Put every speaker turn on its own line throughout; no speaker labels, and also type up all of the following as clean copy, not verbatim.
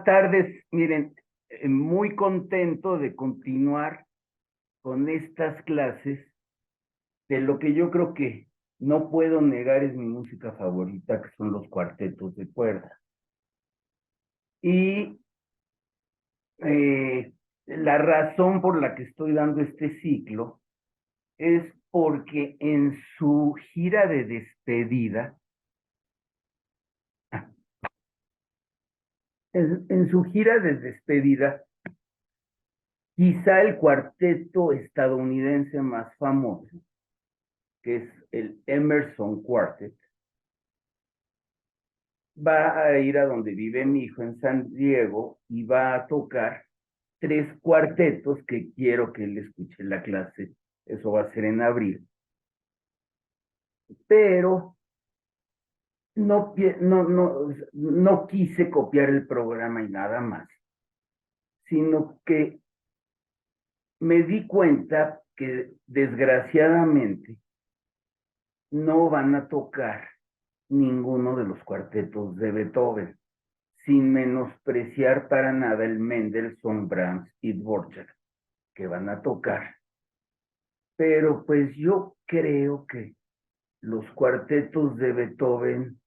tardes. Miren, muy contento de continuar con estas clases de lo que yo creo que no puedo negar es mi música favorita, que son los cuartetos de cuerda. Y la razón por la que estoy dando este ciclo es porque en su gira de despedida, en su gira de despedida, quizá el cuarteto estadounidense más famoso, que es el Emerson Quartet, va a ir a donde vive mi hijo en San Diego y va a tocar 3 cuartetos que quiero que él escuche en la clase. Eso va a ser en abril. Pero no quise copiar el programa y nada más, sino que me di cuenta que desgraciadamente no van a tocar ninguno de los cuartetos de Beethoven, sin menospreciar para nada el Mendelssohn, Brahms y Dvorak que van a tocar. Pero pues yo creo que los cuartetos de Beethoven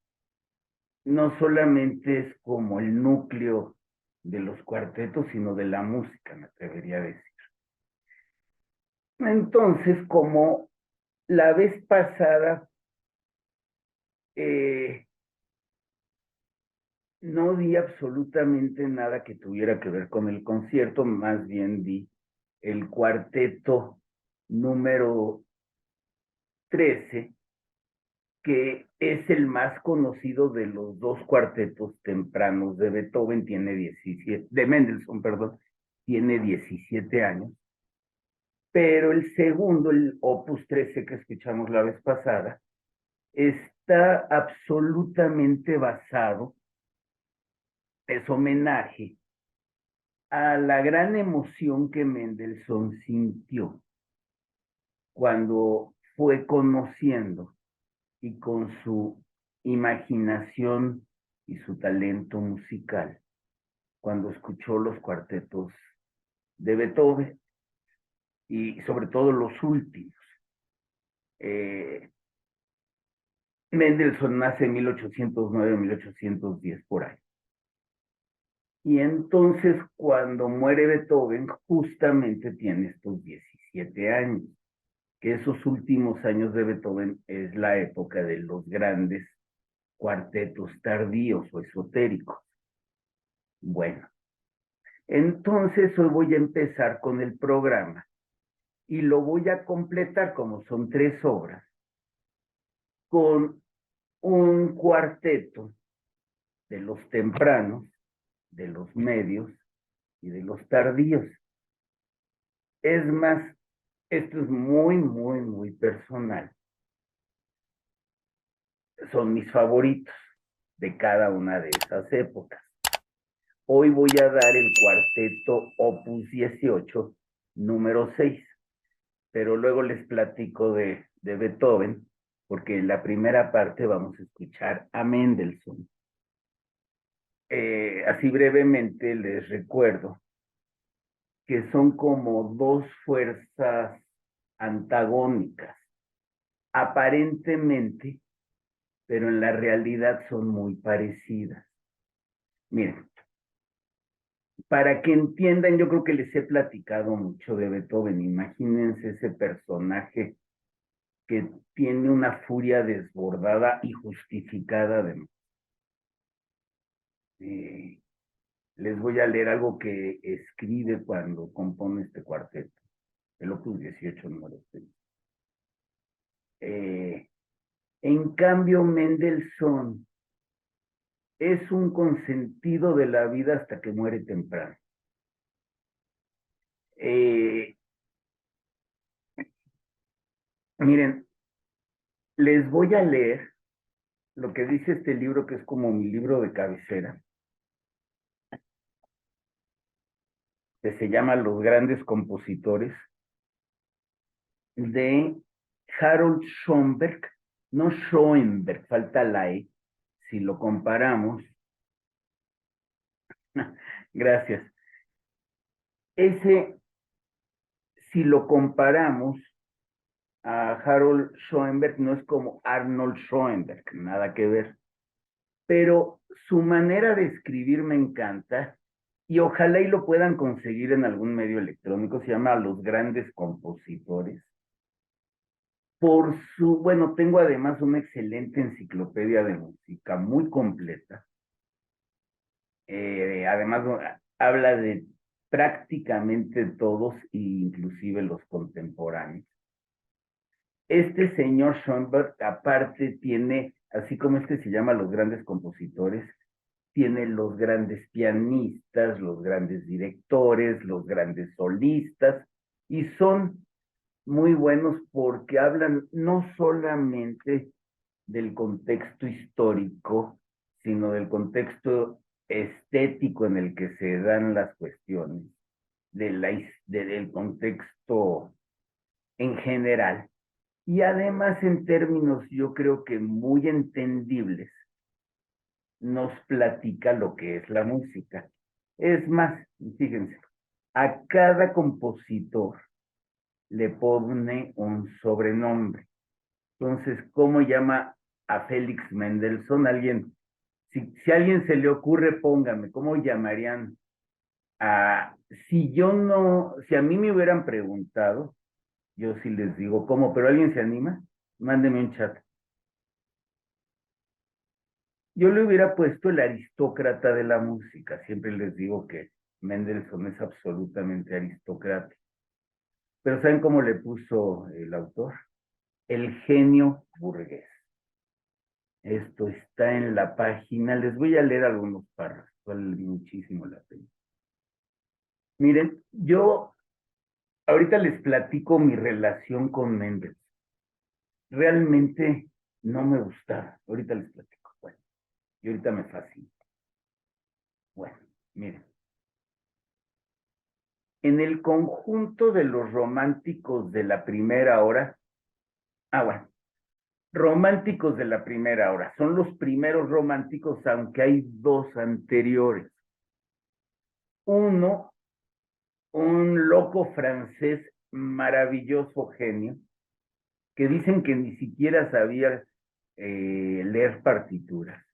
no solamente es como el núcleo de los cuartetos, sino de la música, me atrevería a decir. Entonces, como la vez pasada no di absolutamente nada que tuviera que ver con el concierto, más bien di el cuarteto número 13, que es el más conocido de los 2 cuartetos tempranos de Beethoven, de Mendelssohn, perdón, tiene 17 años, pero el segundo, el Opus 13 que escuchamos la vez pasada, está absolutamente basado, es homenaje a la gran emoción que Mendelssohn sintió cuando fue conociendo y con su imaginación y su talento musical, cuando escuchó los cuartetos de Beethoven y sobre todo los últimos. Mendelssohn nace en 1809, 1810 por ahí. Y entonces cuando muere Beethoven, justamente tiene estos 17 años, que esos últimos años de Beethoven es la época de los grandes cuartetos tardíos o esotéricos. Bueno, entonces hoy voy a empezar con el programa y lo voy a completar, como son 3 obras, con un cuarteto de los tempranos, de los medios y de los tardíos. Es más, esto es muy, muy, muy personal. Son mis favoritos de cada una de esas épocas. Hoy voy a dar el cuarteto Opus 18, número 6, pero luego les platico de Beethoven, porque en la primera parte vamos a escuchar a Mendelssohn. Así brevemente les recuerdo que son como 2 fuerzas antagónicas, aparentemente, pero en la realidad son muy parecidas. Miren, para que entiendan, yo creo que les he platicado mucho de Beethoven. Imagínense ese personaje que tiene una furia desbordada y justificada de... les voy a leer algo que escribe cuando compone este cuarteto, el Opus 18, número 6. En cambio, Mendelssohn es un consentido de la vida hasta que muere temprano. Miren, les voy a leer lo que dice este libro, que es como mi libro de cabecera, que se llama Los grandes compositores, de Harold Schoenberg, no Schoenberg, falta la E, si lo comparamos, Gracias. Ese, si lo comparamos a Harold Schoenberg, no es como Arnold Schoenberg, nada que ver. Pero su manera de escribir me encanta y ojalá y lo puedan conseguir en algún medio electrónico, se llama Los Grandes Compositores. Bueno, tengo además una excelente enciclopedia de música, muy completa. Además, habla de prácticamente todos, inclusive los contemporáneos. Este señor Schoenberg, aparte, tiene, así como este se llama Los Grandes Compositores, tiene los grandes pianistas, los grandes directores, los grandes solistas, y son muy buenos porque hablan no solamente del contexto histórico, sino del contexto estético en el que se dan las cuestiones, del contexto en general, y además en términos yo creo que muy entendibles, nos platica lo que es la música. Es más, fíjense, a cada compositor le pone un sobrenombre. Entonces, ¿cómo llama a Félix Mendelssohn? Alguien, si a alguien se le ocurre, póngame, ¿cómo llamarían a, si yo no, si a mí me hubieran preguntado, yo sí les digo, ¿cómo? ¿Pero alguien se anima? Mándeme un chat. Yo le hubiera puesto el aristócrata de la música. Siempre les digo que Mendelssohn es absolutamente aristocrático. Pero ¿saben cómo le puso el autor? El genio burgués. Esto está en la página. Les voy a leer algunos párrafos. Vale muchísimo la pena. Miren, yo ahorita les platico mi relación con Mendelssohn. Realmente no me gustaba. Ahorita les platico. Bueno, y ahorita me fascina. Bueno, miren. En el conjunto de los románticos de la primera hora, bueno, románticos de la primera hora, son los primeros románticos, aunque hay dos anteriores. Uno, un loco francés, maravilloso genio, que dicen que ni siquiera sabía leer partituras,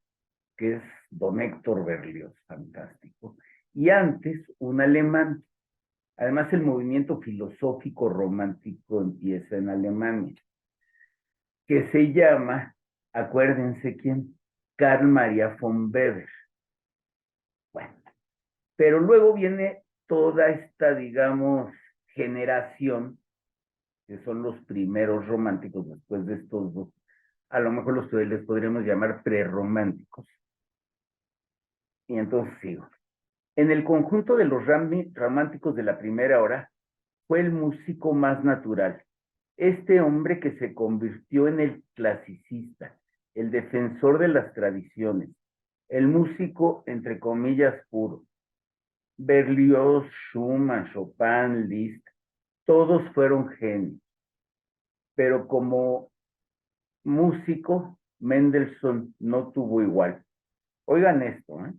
que es don Héctor Berlioz, fantástico. Y antes, un alemán. Además, el movimiento filosófico romántico empieza en Alemania, que se llama, acuérdense quién, Carl Maria von Weber. Bueno, pero luego viene toda esta, digamos, generación, que son los primeros románticos después de estos dos. A lo mejor los que les podríamos llamar prerrománticos. Y entonces sigo. En el conjunto de los románticos de la primera hora, fue el músico más natural. Este hombre que se convirtió en el clasicista, el defensor de las tradiciones, el músico, entre comillas, puro. Berlioz, Schumann, Chopin, Liszt, todos fueron genios. Pero como músico, Mendelssohn no tuvo igual. Oigan esto, ¿eh?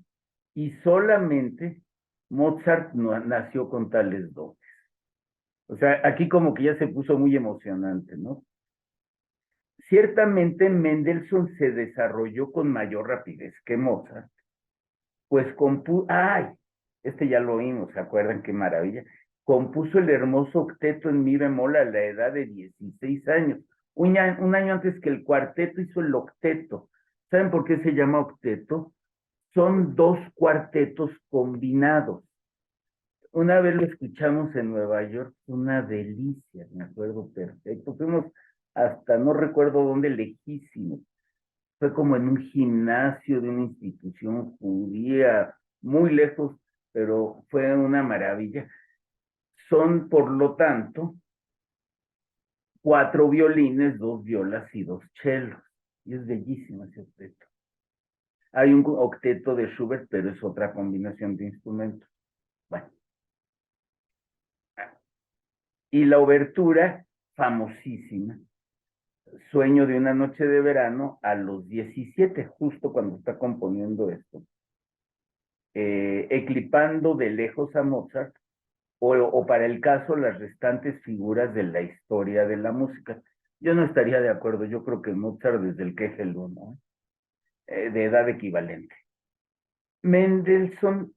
Y solamente Mozart no, nació con tales dotes. O sea, aquí como que ya se puso muy emocionante, ¿no? Ciertamente Mendelssohn se desarrolló con mayor rapidez que Mozart, pues ¡ay! Este ya lo oímos, ¿se acuerdan qué maravilla? Compuso el hermoso octeto en mi bemol a la edad de 16 años, un año antes que el cuarteto hizo el octeto. ¿Saben por qué se llama octeto? Son dos cuartetos combinados. Una vez lo escuchamos en Nueva York, una delicia, me acuerdo perfecto. Fuimos hasta no recuerdo dónde, lejísimo. Fue como en un gimnasio de una institución judía, muy lejos, pero fue una maravilla. Son, por lo tanto, 4 violines, 2 violas y 2 chelos. Y es bellísimo ese octeto. Hay un octeto de Schubert, pero es otra combinación de instrumentos. Bueno. Y la obertura, famosísima, Sueño de una noche de verano, a los 17, justo cuando está componiendo esto. eclipando de lejos a Mozart, o para el caso, las restantes figuras de la historia de la música. Yo no estaría de acuerdo, yo creo que Mozart desde el Kegel, ¿no? De edad equivalente. Mendelssohn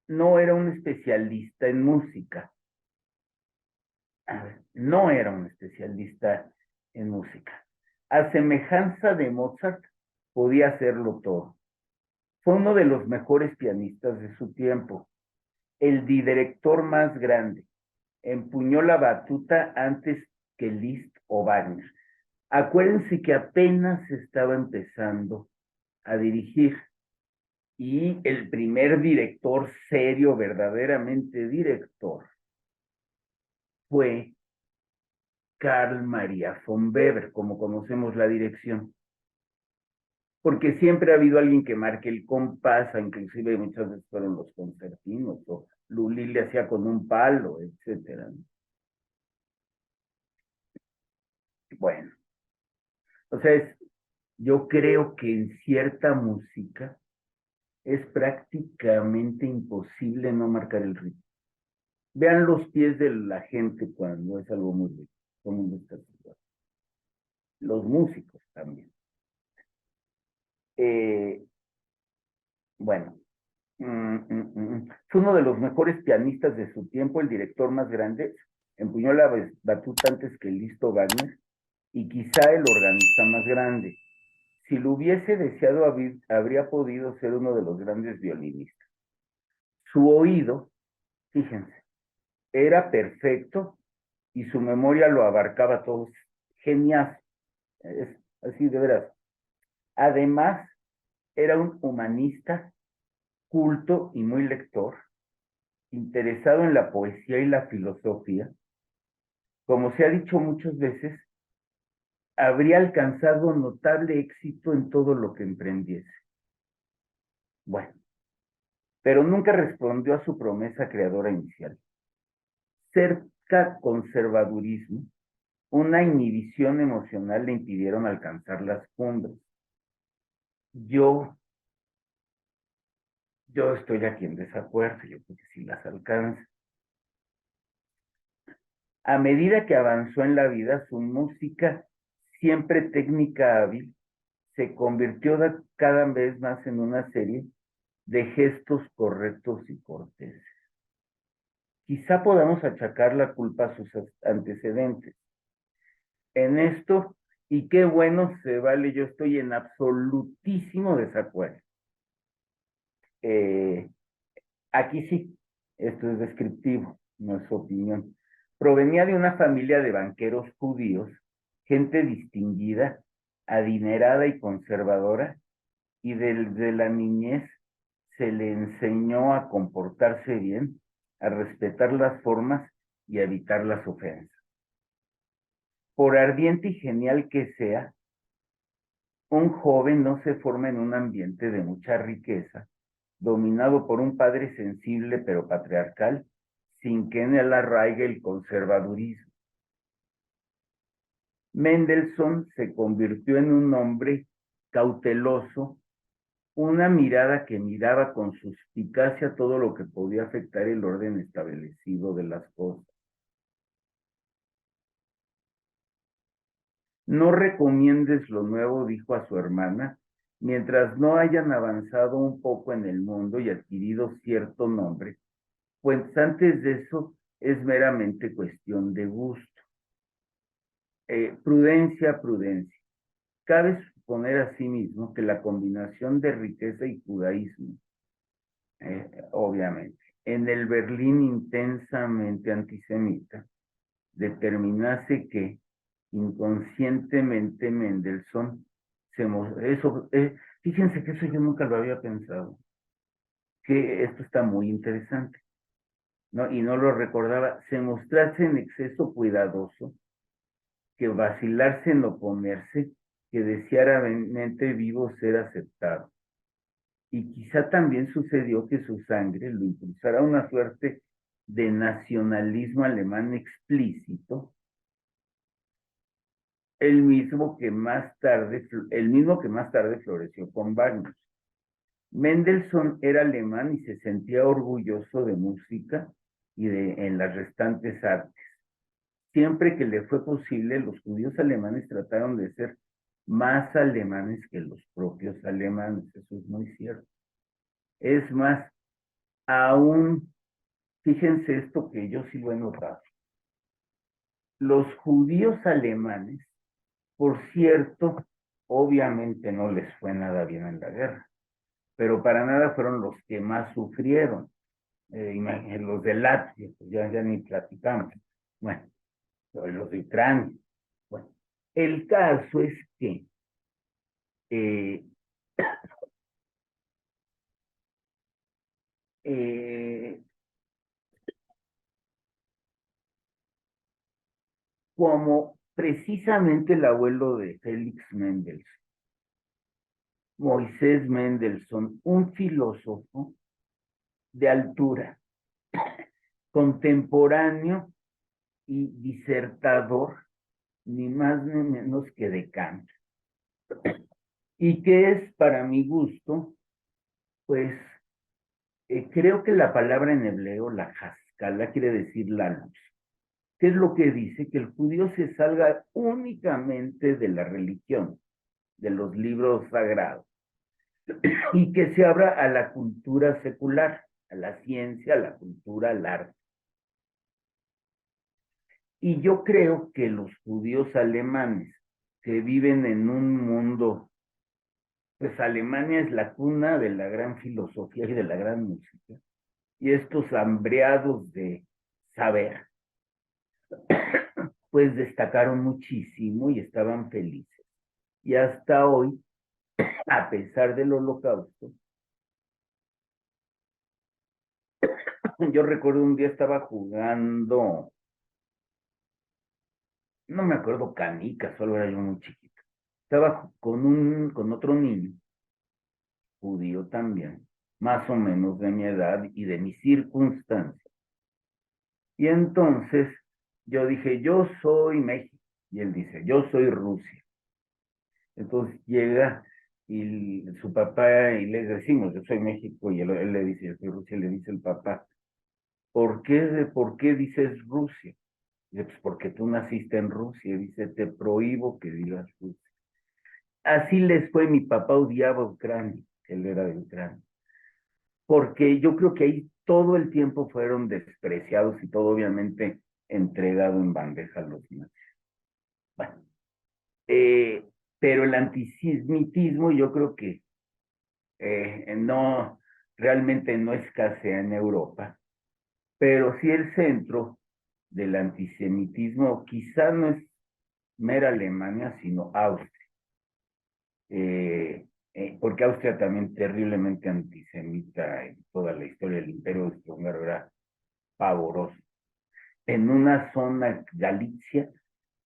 no era un especialista en música. No era un especialista en música. A semejanza de Mozart, podía hacerlo todo. Fue uno de los mejores pianistas de su tiempo, el director más grande. Empuñó la batuta antes que Liszt o Wagner. Acuérdense que apenas estaba empezando a dirigir y el primer director serio, verdaderamente director, fue Carl Maria von Weber, como conocemos la dirección. Porque siempre ha habido alguien que marque el compás, inclusive muchas veces fueron los concertinos, o Lully le hacía con un palo, etcétera. Bueno, o sea, yo creo que en cierta música es prácticamente imposible no marcar el ritmo. Vean los pies de la gente cuando es algo muy rico. Todo el mundo está igual. Los músicos también. Bueno, fue uno de los mejores pianistas de su tiempo, el director más grande, empuñó la batuta antes que Liszt o Wagner, y quizá el organista más grande. Si lo hubiese deseado, habría podido ser uno de los grandes violinistas. Su oído, fíjense, era perfecto y su memoria lo abarcaba todo. Genial, es así de veras. Además, era un humanista culto y muy lector, interesado en la poesía y la filosofía. Como se ha dicho muchas veces, habría alcanzado notable éxito en todo lo que emprendiese. Bueno, pero nunca respondió a su promesa creadora inicial. Cerca conservadurismo, una inhibición emocional le impidieron alcanzar las cumbres. Yo estoy aquí en desacuerdo, yo creo que sí las alcanza. A medida que avanzó en la vida, su música, siempre técnica hábil, se convirtió cada vez más en una serie de gestos correctos y corteses. Quizá podamos achacar la culpa a sus antecedentes. En esto, y qué bueno se vale, yo estoy en absolutísimo desacuerdo. Aquí sí, esto es descriptivo, no es opinión. Provenía de una familia de banqueros judíos, gente distinguida, adinerada y conservadora, y desde la niñez se le enseñó a comportarse bien, a respetar las formas y a evitar las ofensas. Por ardiente y genial que sea, un joven no se forma en un ambiente de mucha riqueza, dominado por un padre sensible pero patriarcal, sin que en él arraigue el conservadurismo. Mendelssohn se convirtió en un hombre cauteloso, una mirada que miraba con suspicacia todo lo que podía afectar el orden establecido de las cosas. No recomiendes lo nuevo, dijo a su hermana, mientras no hayan avanzado un poco en el mundo y adquirido cierto nombre, pues antes de eso es meramente cuestión de gusto. Prudencia, prudencia. Cabe suponer asimismo que la combinación de riqueza y judaísmo, obviamente, en el Berlín intensamente antisemita, determinase que inconscientemente Mendelssohn fíjense que eso yo nunca lo había pensado, que esto está muy interesante, ¿no? Y no lo recordaba, se mostrase en exceso cuidadoso, que vacilarse en oponerse, que desearadamente vivo ser aceptado. Y quizá también sucedió que su sangre lo impulsara a una suerte de nacionalismo alemán explícito, el mismo que más tarde floreció con Wagner. Mendelssohn era alemán y se sentía orgulloso de música y en las restantes artes. Siempre que le fue posible, los judíos alemanes trataron de ser más alemanes que los propios alemanes. Eso es muy cierto. Es más, aún, fíjense esto que yo sí lo he notado. Los judíos alemanes, por cierto, obviamente no les fue nada bien en la guerra, pero para nada fueron los que más sufrieron. Los de Latvia, pues ya ni platicamos. Bueno, los de Ucrania. Bueno, el caso es que eh, eh, como precisamente el abuelo de Félix Mendelssohn, Moisés Mendelssohn, un filósofo de altura, contemporáneo y disertador, ni más ni menos que de Kant, y que es, para mi gusto, pues creo que la palabra en hebreo, la haskala, quiere decir la luz. ¿Qué es lo que dice? Que el judío se salga únicamente de la religión, de los libros sagrados, y que se abra a la cultura secular, a la ciencia, a la cultura, al arte. Y yo creo que los judíos alemanes que viven en un mundo, pues Alemania es la cuna de la gran filosofía y de la gran música, y estos hambreados de saber, pues destacaron muchísimo y estaban felices. Y hasta hoy, a pesar del holocausto, yo recuerdo un día estaba jugando, no me acuerdo, canicas, solo era yo muy chiquito. Estaba con otro niño, judío también, más o menos de mi edad y de mis circunstancias. Y entonces yo dije, yo soy México. Y él dice, yo soy Rusia. Entonces llega y su papá y le decimos, yo soy México, y él le dice, yo soy Rusia, y le dice el papá, ¿por qué dices Rusia? Dice, pues porque tú naciste en Rusia. Dice, te prohíbo que digas Rusia. Así les fue, mi papá odiaba a Ucrania, él era de Ucrania, porque yo creo que ahí todo el tiempo fueron despreciados y todo obviamente entregado en bandeja a los nazis. Bueno, eh, pero el antisemitismo yo creo que no, realmente no escasea en Europa, pero sí el centro del antisemitismo quizá no es mera Alemania, sino Austria. Porque Austria también terriblemente antisemita en toda la historia del Imperio Austrohúngaro era pavoroso. En una zona, Galicia,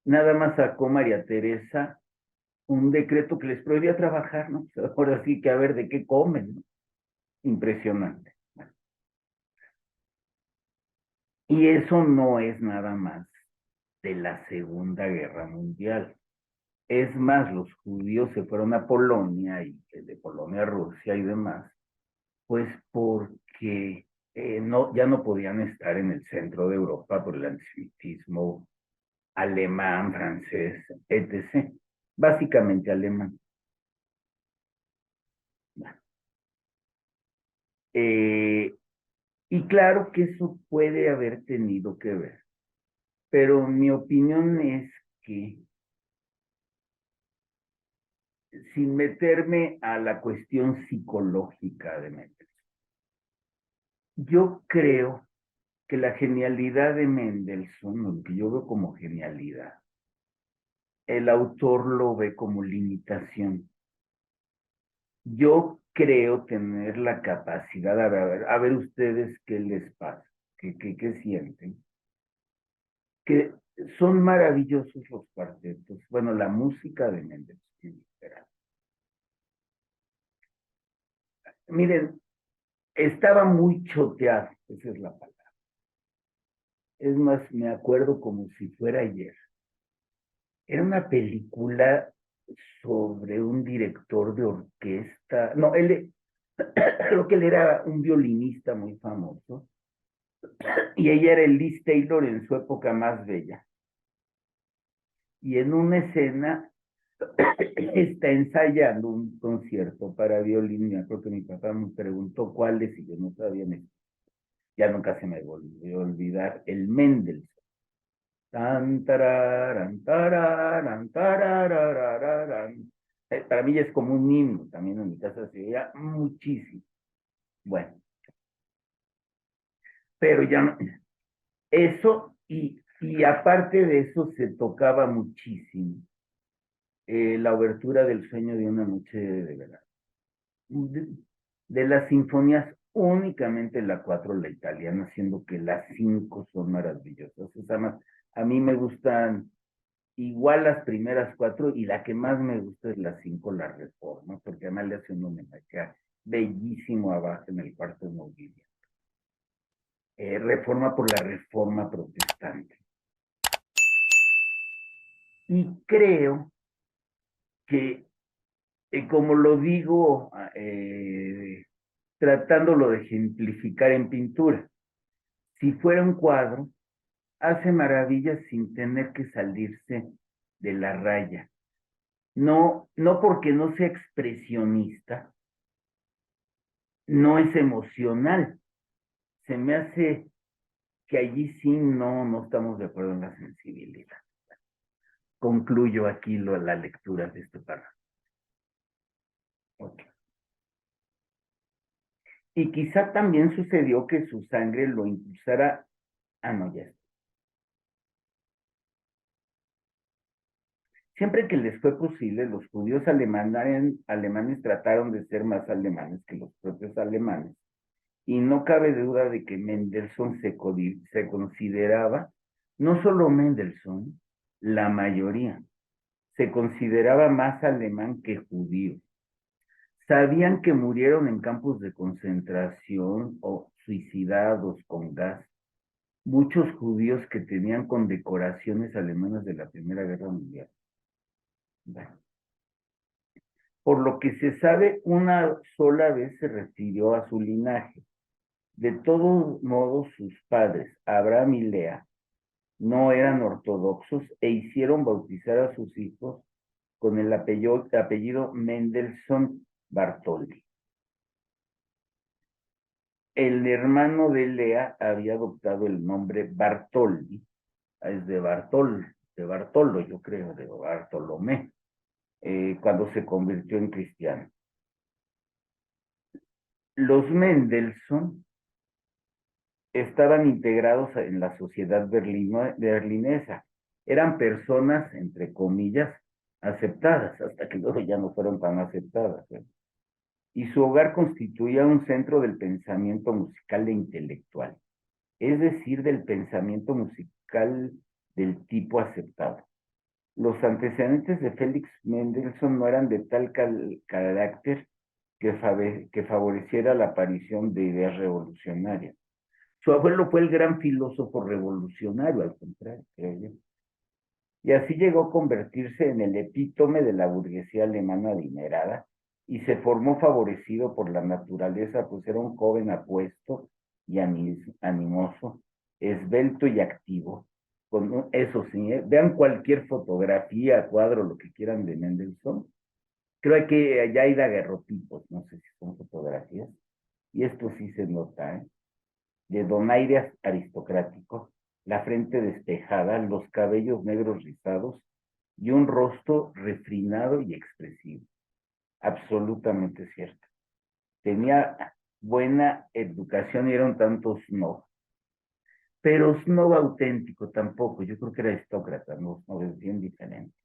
nada más sacó María Teresa un decreto que les prohibía trabajar, ¿no? Ahora sí que a ver de qué comen, ¿no? Impresionante. Y eso no es nada más de la Segunda Guerra Mundial. Es más, los judíos se fueron a Polonia y de Polonia a Rusia y demás, pues porque no, ya no podían estar en el centro de Europa por el antisemitismo alemán, francés, etc. Básicamente alemán. Eh, y claro que eso puede haber tenido que ver, pero mi opinión es que, sin meterme a la cuestión psicológica de Mendelssohn, yo creo que la genialidad de Mendelssohn, lo que yo veo como genialidad, el autor lo ve como limitación. Yo creo tener la capacidad, a ver ustedes qué les pasa, qué sienten, que son maravillosos los cuartetos, bueno, la música de Mendelssohn. Miren, estaba muy choteado, esa es la palabra. Es más, me acuerdo como si fuera ayer. Era una película sobre un director de orquesta, no, Creo que él era un violinista muy famoso, y ella era el Liz Taylor en su época más bella. Y en una escena está ensayando un concierto para violín. Me acuerdo que mi papá me preguntó cuáles y yo no sabía. Ya nunca se me volvió a olvidar el Mendelssohn. Tan, tararán, tararán, tarararararán. Para mí ya es como un himno, también en mi casa se veía muchísimo. Bueno, pero ya no, eso, y aparte de eso se tocaba muchísimo la obertura del sueño de una noche de verano. De, de las sinfonías, únicamente la 4 la italiana, siendo que las 5 son maravillosas. O sea, a mí me gustan igual las primeras 4, y la que más me gusta es la 5, la Reforma, porque además le hace un homenaje bellísimo abajo en el cuarto movimiento. Reforma por la Reforma protestante. Y creo que, como lo digo, tratándolo de ejemplificar en pintura, si fuera un cuadro, hace maravillas sin tener que salirse de la raya. No, no porque no sea expresionista, no es emocional. Se me hace que allí sí no estamos de acuerdo en la sensibilidad. Concluyo aquí la lectura de este párrafo. Okay. Y quizá también sucedió que su sangre lo impulsara. Ah, no, ya está. Siempre que les fue posible, los judíos alemanes trataron de ser más alemanes que los propios alemanes. Y no cabe duda de que Mendelssohn se consideraba, no solo Mendelssohn, la mayoría, se consideraba más alemán que judío. Sabían que murieron en campos de concentración o suicidados con gas muchos judíos que tenían condecoraciones alemanas de la Primera Guerra Mundial. Bueno, por lo que se sabe, una sola vez se refirió a su linaje. De todos modos, sus padres, Abraham y Lea, no eran ortodoxos e hicieron bautizar a sus hijos con el apellido Mendelssohn Bartholdy. El hermano de Lea había adoptado el nombre Bartholdi, es de Bartolo, yo creo, de Bartolomé, cuando se convirtió en cristiano. Los Mendelssohn estaban integrados en la sociedad berlinesa. Eran personas, entre comillas, aceptadas, hasta que luego ya no fueron tan aceptadas. Y su hogar constituía un centro del pensamiento musical e intelectual, es decir, del pensamiento musical del tipo aceptado. Los antecedentes de Félix Mendelssohn no eran de tal carácter que favoreciera la aparición de ideas revolucionarias. Su abuelo fue el gran filósofo revolucionario, al contrario, creo yo. Y así llegó a convertirse en el epítome de la burguesía alemana adinerada y se formó favorecido por la naturaleza, pues era un joven apuesto y animoso, esbelto y activo. Eso sí, vean cualquier fotografía, cuadro, lo que quieran de Mendelssohn. Creo que ya hay daguerrotipos, no sé si son fotografías, y esto sí se nota, ¿eh? De donaire aristocrático, la frente despejada, los cabellos negros rizados y un rostro refinado y expresivo. Absolutamente cierto. Tenía buena educación y era un tanto snob, pero snob auténtico tampoco. Yo creo que era aristócrata, no es bien diferente.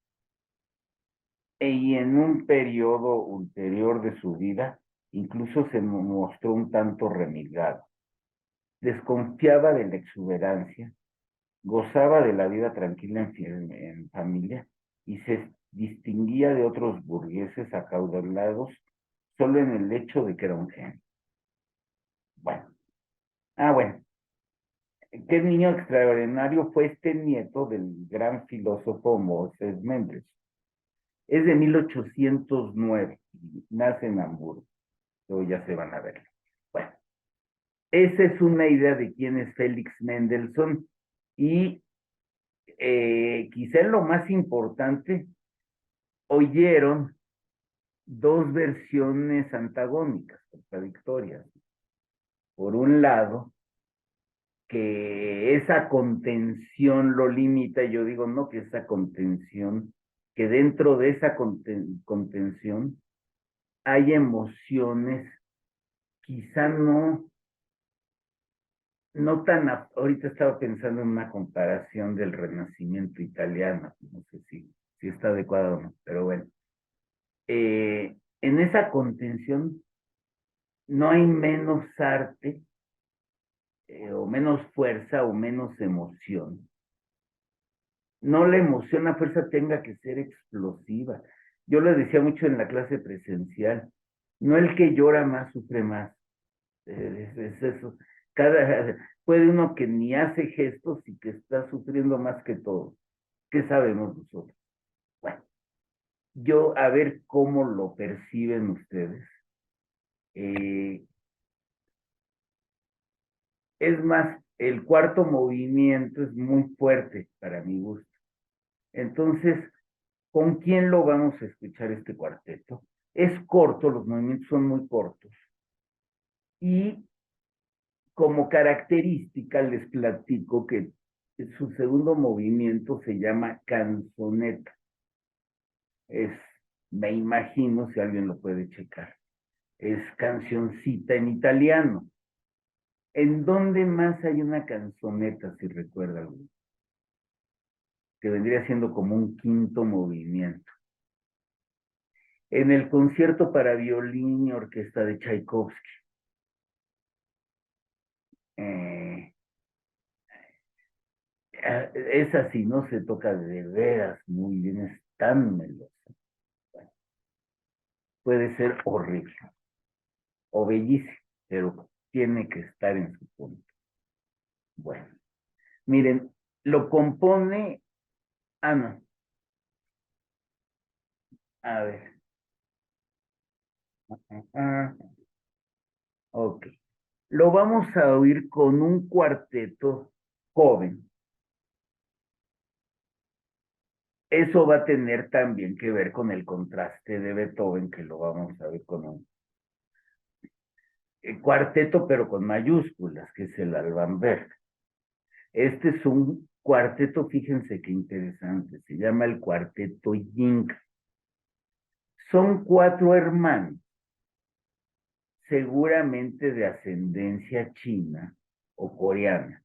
Y en un periodo ulterior de su vida, incluso se mostró un tanto remilgado. Desconfiaba de la exuberancia, gozaba de la vida tranquila en familia y se distinguía de otros burgueses acaudalados solo en el hecho de que era un genio. Bueno, bueno, qué niño extraordinario fue este nieto del gran filósofo Moses Mendelssohn. Es de 1809, nace en Hamburgo. Luego ya se van a ver. Bueno, esa es una idea de quién es Félix Mendelssohn y quizá lo más importante, oyeron dos versiones antagónicas, contradictorias. Por un lado, que esa contención lo limita, y yo digo, no, que esa contención, que dentro de esa contención hay emociones, quizá no tan, ahorita estaba pensando en una comparación del Renacimiento italiano, no sé si está adecuado o no, pero bueno, en esa contención no hay menos arte, o menos fuerza, o menos emoción. No la emoción a fuerza tenga que ser explosiva. Yo le decía mucho en la clase presencial, no el que llora más sufre más. Es eso. Puede uno que ni hace gestos y que está sufriendo más que todo. ¿Qué sabemos nosotros? Bueno, yo a ver cómo lo perciben ustedes. Eh, es más, el cuarto movimiento es muy fuerte para mi gusto. Entonces, ¿con quién lo vamos a escuchar este cuarteto? Es corto, los movimientos son muy cortos. Y como característica les platico que su segundo movimiento se llama canzoneta. Es, me imagino, si alguien lo puede checar, es cancioncita en italiano. ¿En dónde más hay una canzoneta, si recuerda alguno? Que vendría siendo como un quinto movimiento. En el concierto para violín y orquesta de Tchaikovsky. Eh, es así, no se toca de veras muy bien, es tan melosa. Bueno, puede ser horrible o bellísimo, pero tiene que estar en su punto. Bueno, miren, lo compone, no, a ver, ah, ok, lo vamos a oír con un cuarteto joven. Eso va a tener también que ver con el contraste de Beethoven, que lo vamos a ver con un cuarteto, pero con mayúsculas, que es el Alban Berg. Este es un cuarteto, fíjense qué interesante, se llama el cuarteto Ying. Son cuatro hermanos, seguramente de ascendencia china o coreana,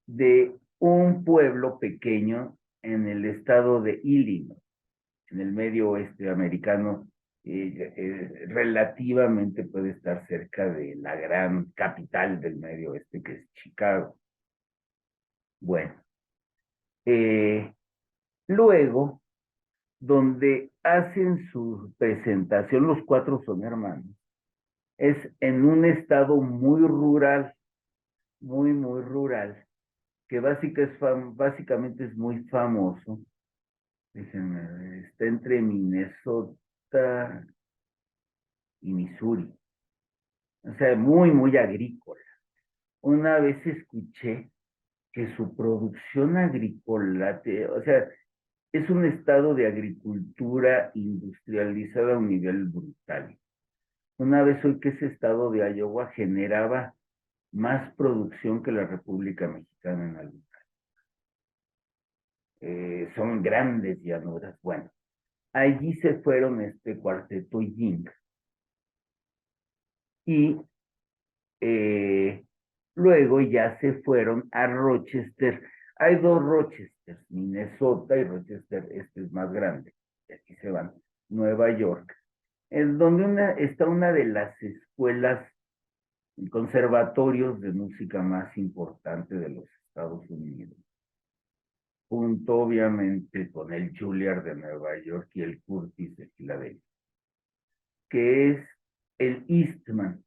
de un pueblo pequeño en el estado de Illinois, en el medio oeste americano, relativamente puede estar cerca de la gran capital del medio oeste, que es Chicago. Bueno, eh, luego, donde hacen su presentación, los cuatro son hermanos, es en un estado muy rural, muy rural, que básicamente es muy famoso. Déjenme ver, está entre Minnesota y Missouri. O sea, muy agrícola. Una vez escuché que su producción agrícola, o sea, es un estado de agricultura industrializada a un nivel brutal. Una vez oí que ese estado de Iowa generaba más producción que la República Mexicana en algo. Son grandes llanuras. Bueno, allí se fueron este cuarteto Ying y luego ya se fueron a Rochester. Hay dos Rochester, Minnesota y Rochester, este es más grande. Y aquí se van, Nueva York, en donde está una de las escuelas y conservatorios de música más importante de los Estados Unidos, junto obviamente con el Juilliard de Nueva York y el Curtis de Filadelfia, que es el Eastman.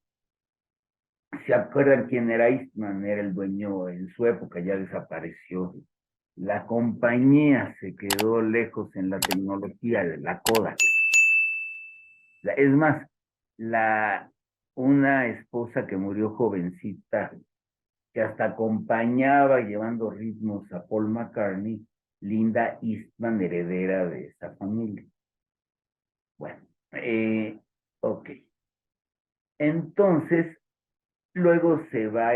¿Se acuerdan quién era Eastman? Era el dueño en su época, ya desapareció. La compañía se quedó lejos en la tecnología de la Kodak. Es más, una esposa que murió jovencita, que hasta acompañaba llevando ritmos a Paul McCartney, Linda Eastman, heredera de esa familia. Bueno, ok. Entonces, luego se va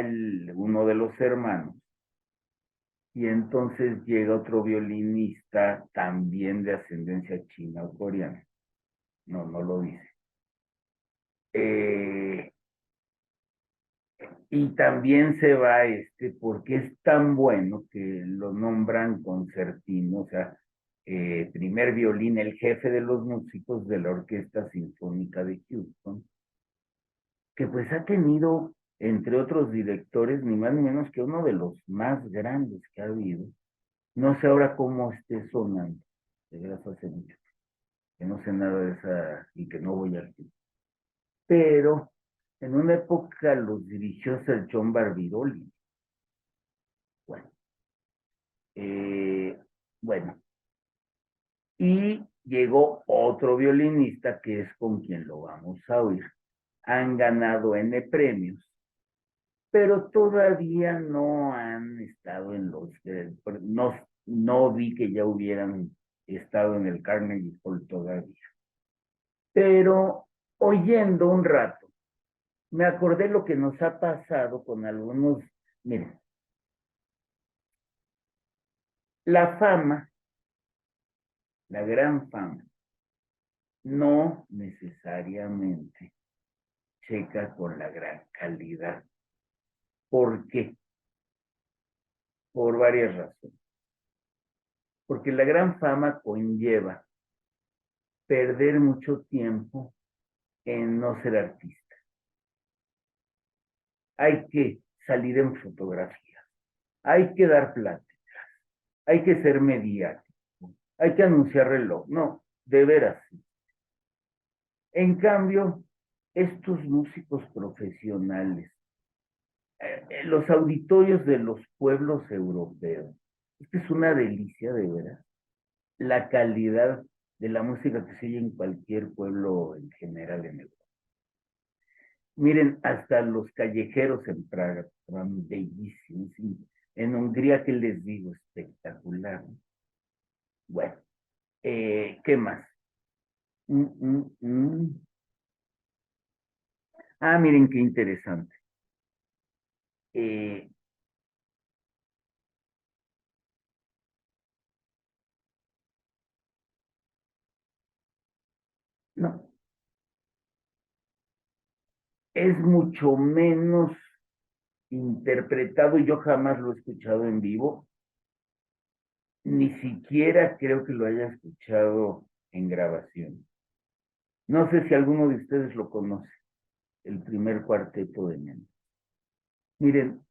uno de los hermanos y entonces llega otro violinista también de ascendencia china o coreana. No lo dice. Y también se va porque es tan bueno que lo nombran concertino, o sea, primer violín, el jefe de los músicos de la Orquesta Sinfónica de Houston, que pues ha tenido, entre otros directores, ni más ni menos que uno de los más grandes que ha habido. No sé ahora cómo esté sonando, de veras hace mucho que no sé nada de esa y que no voy al cine. Pero en una época los dirigió Sir John Barbirolli. Bueno, eh, bueno, y llegó otro violinista que es con quien lo vamos a oír. Han ganado N premios, pero todavía no han estado en no vi que ya hubieran estado en el Carnegie Hall todavía. Pero oyendo un rato, me acordé lo que nos ha pasado con algunos, miren, la fama, la gran fama, no necesariamente checa con la gran calidad. ¿Por qué? Por varias razones. Porque la gran fama conlleva perder mucho tiempo en no ser artista. Hay que salir en fotografía, hay que dar pláticas, hay que ser mediático, hay que anunciar reloj. No, de veras. En cambio, estos músicos profesionales, los auditorios de los pueblos europeos, esto es una delicia de veras. La calidad de la música que se oye en cualquier pueblo en general en Europa. Miren, hasta los callejeros en Praga van bellísimos. En Hungría, ¿qué les digo? Espectacular. Bueno, ¿qué más? Mm, mm, mm. Ah, miren qué interesante. Eh, no, es mucho menos interpretado y yo jamás lo he escuchado en vivo, ni siquiera creo que lo haya escuchado en grabación. No sé si alguno de ustedes lo conoce, el primer cuarteto de Mendelssohn. Miren,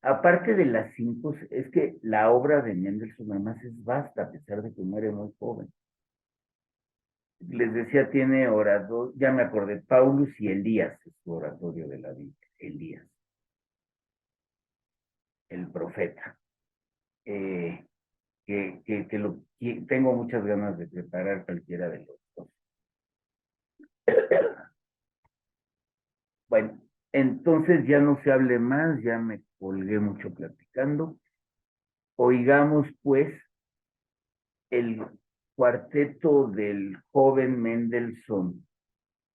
aparte de las cinco, es que la obra de Mendelssohn además es vasta, a pesar de que muere muy joven. Les decía, tiene oratorio, ya me acordé, Paulus y Elías es su oratorio de la Biblia, Elías, el profeta. Eh, que tengo muchas ganas de preparar cualquiera de los dos. Bueno, entonces ya no se hable más, ya me colgué mucho platicando. Oigamos pues el cuarteto del joven Mendelssohn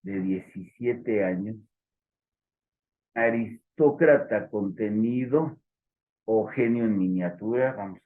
de 17 años, aristócrata contenido o genio en miniatura, vamos.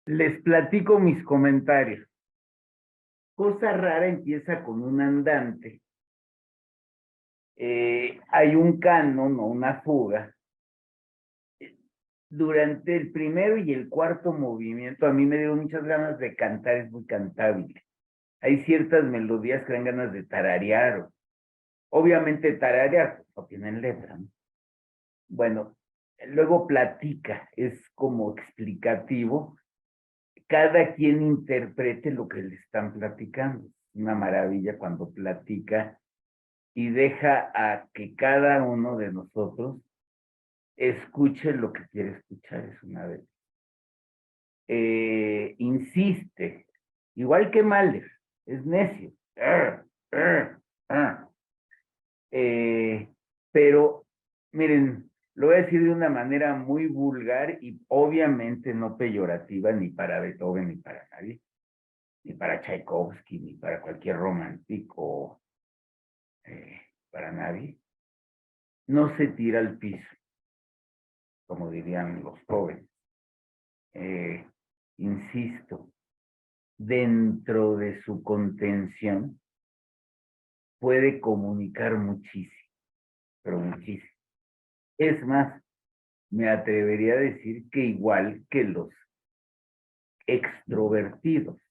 Les platico mis comentarios. Cosa rara empieza con un andante. Hay un canon o una fuga. Durante el primero y el cuarto movimiento, a mí me dio muchas ganas de cantar, es muy cantable. Hay ciertas melodías que dan ganas de tararear. Obviamente tararear, pues, no tienen letra, ¿no? Bueno, luego platica, es como explicativo. Cada quien interprete lo que le están platicando. Una maravilla cuando platica y deja a que cada uno de nosotros escuche lo que quiere escuchar, es una vez. Insiste, igual que Mahler, es necio. Arr, arr. Pero, miren, lo voy a decir de una manera muy vulgar y obviamente no peyorativa ni para Beethoven ni para nadie, ni para Tchaikovsky, ni para cualquier romántico, para nadie. No se tira al piso, como dirían los jóvenes. Insisto, dentro de su contención puede comunicar muchísimo, pero muchísimo. Es más, me atrevería a decir que igual que los extrovertidos,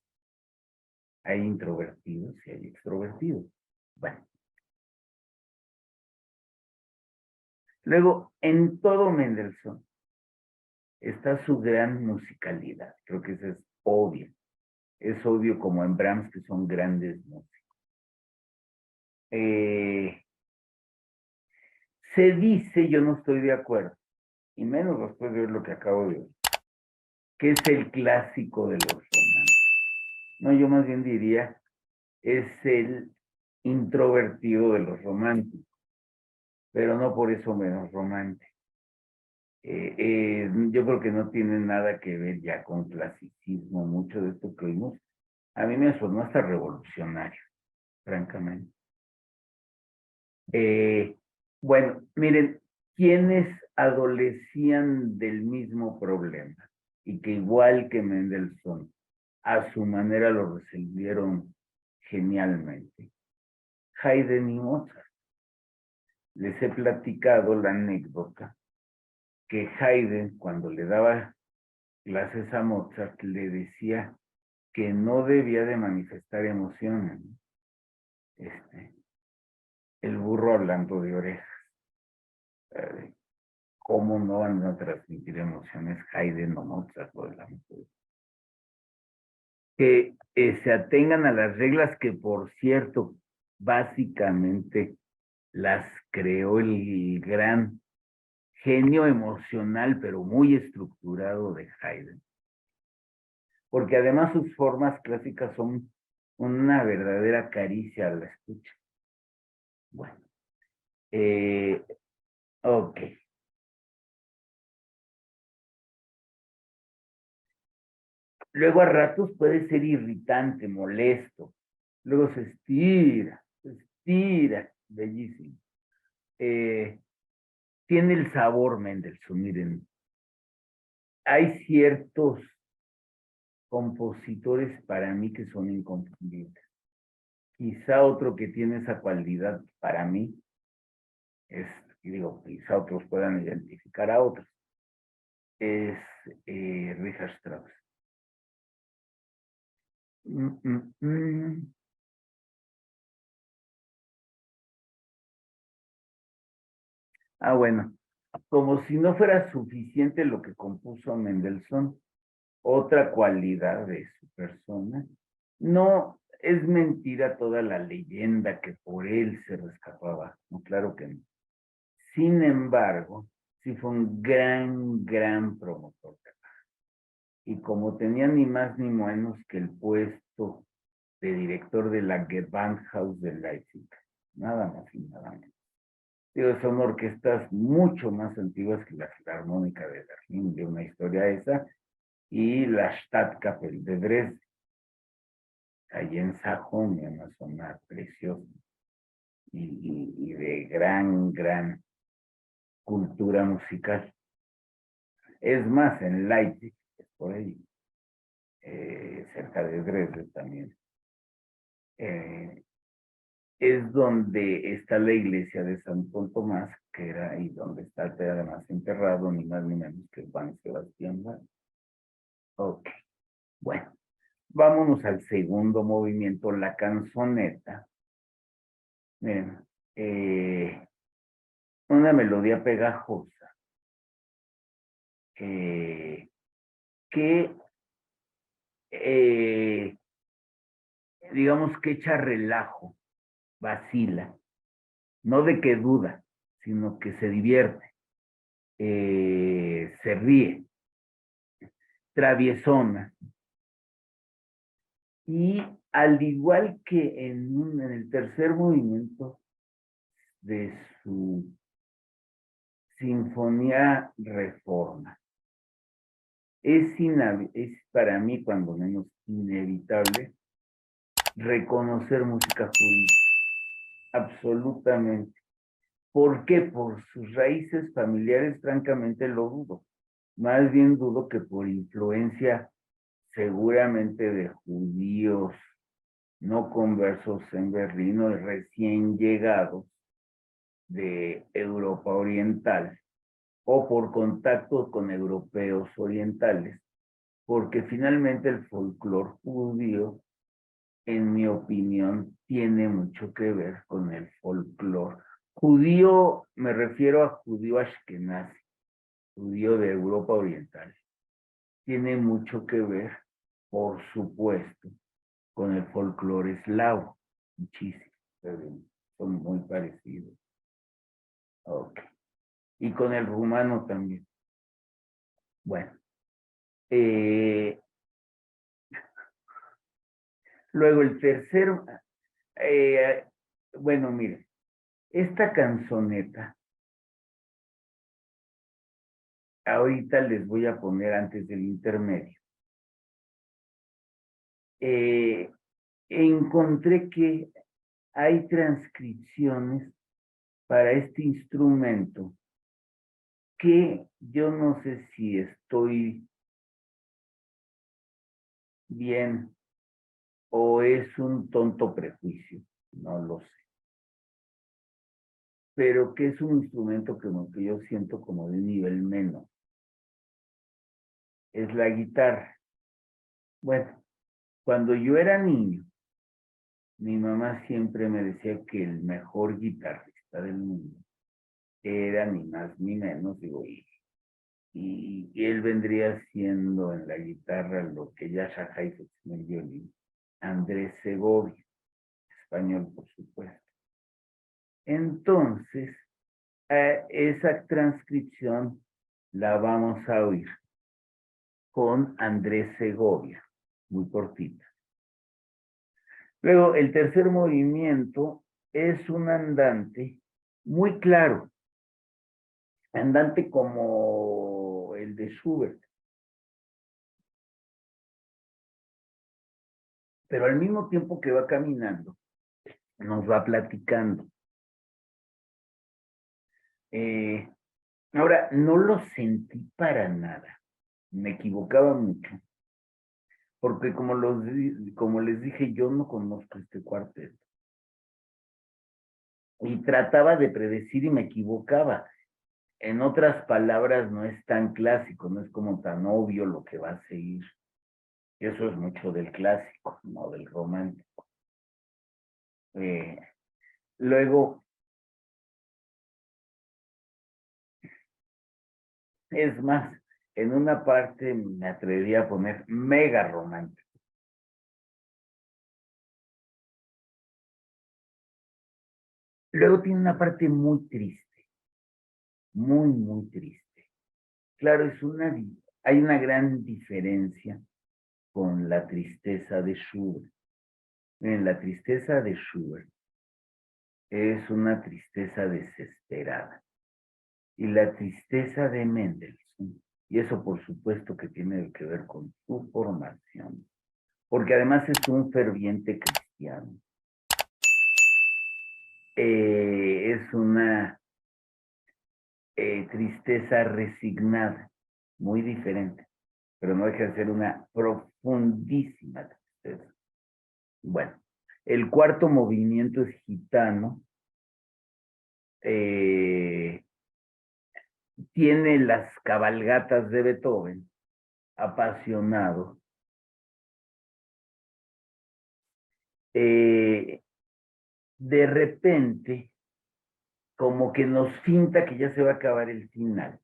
hay introvertidos y hay extrovertidos. Bueno, luego, en todo Mendelssohn está su gran musicalidad. Creo que eso es obvio. Es obvio como en Brahms, que son grandes músicos. Se dice, yo no estoy de acuerdo, y menos después de ver lo que acabo de ver, que es el clásico de los romances. No, yo más bien diría, es el introvertido de los románticos, pero no por eso menos romántico. Yo creo que no tiene nada que ver ya con clasicismo, mucho de esto que oímos. A mí me sonó hasta revolucionario, francamente. Bueno, miren, quienes adolecían del mismo problema y que igual que Mendelssohn, a su manera lo resolvieron genialmente. Haydn y Mozart. Les he platicado la anécdota que Haydn, cuando le daba clases a Mozart, le decía que no debía de manifestar emociones. El burro hablando de orejas. ¿Cómo no van a transmitir emociones Haydn o Mozart o de la mujer? Que se atengan a las reglas que, por cierto, básicamente las creó el gran genio emocional, pero muy estructurado de Haydn. Porque además sus formas clásicas son una verdadera caricia a la escucha. Bueno, ok. Luego a ratos puede ser irritante, molesto. Luego se estira, bellísimo. Tiene el sabor Mendelssohn, miren. Hay ciertos compositores para mí que son inconfundibles. Quizá otro que tiene esa cualidad para mí es, y digo, quizá otros puedan identificar a otros, es Richard Strauss. Mm, mm, mm. Bueno, como si no fuera suficiente lo que compuso Mendelssohn, otra cualidad de su persona, no es mentira toda la leyenda que por él se rescataba, no, claro que no. Sin embargo, sí fue un gran promotor. Y como tenía ni más ni menos que el puesto de director de la Gewandhaus de Leipzig, nada más y nada menos. Digo, son orquestas mucho más antiguas que la Filarmónica de Berlín, de una historia esa, y la Stadtkapelle de Dresden, allí en Sajonia, una zona preciosa y de gran cultura musical. Es más, en Leipzig, es por ahí. cerca de Dresde también. Es donde está la iglesia de Santo Tomás, que era ahí donde está además enterrado, ni más ni menos que Juan Sebastián Bach. Ok, bueno, vámonos al segundo movimiento, la canzoneta. Miren, una melodía pegajosa que digamos que echa relajo, vacila, no de que duda, sino que se divierte, se ríe, traviesona. Y al igual que en el tercer movimiento de su Sinfonía Reforma, es para mí, cuando menos, inevitable reconocer música judía, absolutamente. ¿Por qué? Por sus raíces familiares, francamente lo dudo. Más bien dudo que por influencia seguramente de judíos no conversos en Berlín o recién llegados de Europa Oriental o por contacto con europeos orientales, porque finalmente el folclore judío, en mi opinión, tiene mucho que ver con el folclore judío. Me refiero a judío ashkenazi, judío de Europa Oriental. Tiene mucho que ver, por supuesto, con el folclore eslavo, muchísimo, son muy parecidos. Ok. Y con el rumano también. Bueno, luego el tercero, bueno, miren, esta canzoneta, ahorita les voy a poner antes del intermedio. Encontré que hay transcripciones para este instrumento que yo no sé si estoy bien o es un tonto prejuicio, no lo sé. Pero que es un instrumento que yo siento como de un nivel menos. Es la guitarra. Bueno, cuando yo era niño, mi mamá siempre me decía que el mejor guitarrista del mundo era ni más ni menos, digo, y él vendría siendo en la guitarra lo que Yasha Haifetz en el violín, Andrés Segovia, español por supuesto. Entonces, esa transcripción la vamos a oír con Andrés Segovia, muy cortita. Luego, el tercer movimiento es un andante muy claro, andante como el de Schubert, pero al mismo tiempo que va caminando, nos va platicando. Ahora, no lo sentí para nada, me equivocaba mucho, porque como les dije, yo no conozco este cuarteto. Y trataba de predecir y me equivocaba. En otras palabras, no es tan clásico, no es como tan obvio lo que va a seguir. Eso es mucho del clásico, no del romántico. Luego, es más, en una parte me atrevería a poner mega romántico. Luego tiene una parte muy triste, muy, muy triste. Claro, hay una gran diferencia con la tristeza de Schubert. En la tristeza de Schubert es una tristeza desesperada. Y la tristeza de Mendelssohn, y eso por supuesto que tiene que ver con su formación, porque además es un ferviente cristiano. Es una tristeza resignada, muy diferente. pero no deja de ser una profundísima tristeza. Bueno, el cuarto movimiento es gitano. Tiene las cabalgatas de Beethoven, apasionado. De repente, como que nos finta que ya se va a acabar el final.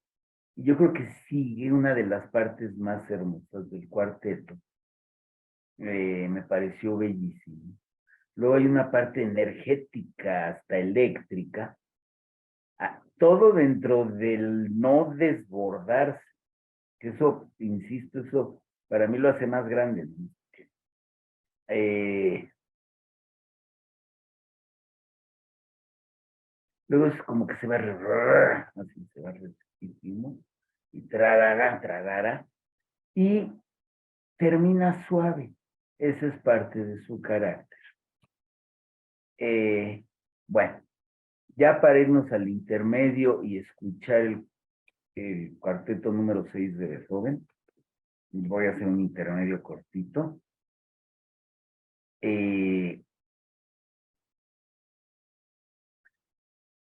Y yo creo que sigue una de las partes más hermosas del cuarteto. Me pareció bellísimo. Luego hay una parte energética, hasta eléctrica. Todo dentro del no desbordarse. Que eso, insisto, eso para mí lo hace más grande, ¿no? Luego es como que se va así se va repitiendo y tragara y termina suave. Esa es parte de su carácter. Bueno, ya para irnos al intermedio y escuchar el cuarteto número 6 de Beethoven, voy a hacer un intermedio cortito.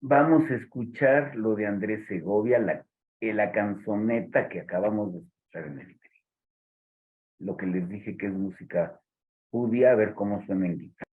Vamos a escuchar lo de Andrés Segovia, la canzoneta que acabamos de escuchar en el video. Lo que les dije que es música judía, a ver cómo suena en guitarra.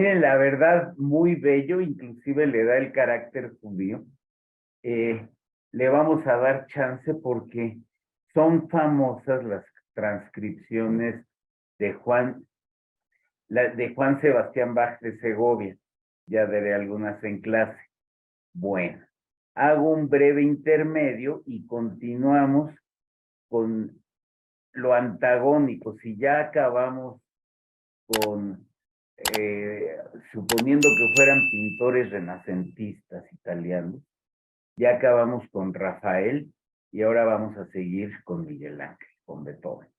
Miren, la verdad, muy bello, inclusive le da el carácter judío. Le vamos a dar chance porque son famosas las transcripciones de de Juan Sebastián Bach de Segovia. Ya daré algunas en clase. Bueno, hago un breve intermedio y continuamos con lo antagónico. Si ya acabamos con, suponiendo que fueran pintores renacentistas italianos, ya acabamos con Rafael y ahora vamos a seguir con Miguel Ángel, con Beethoven.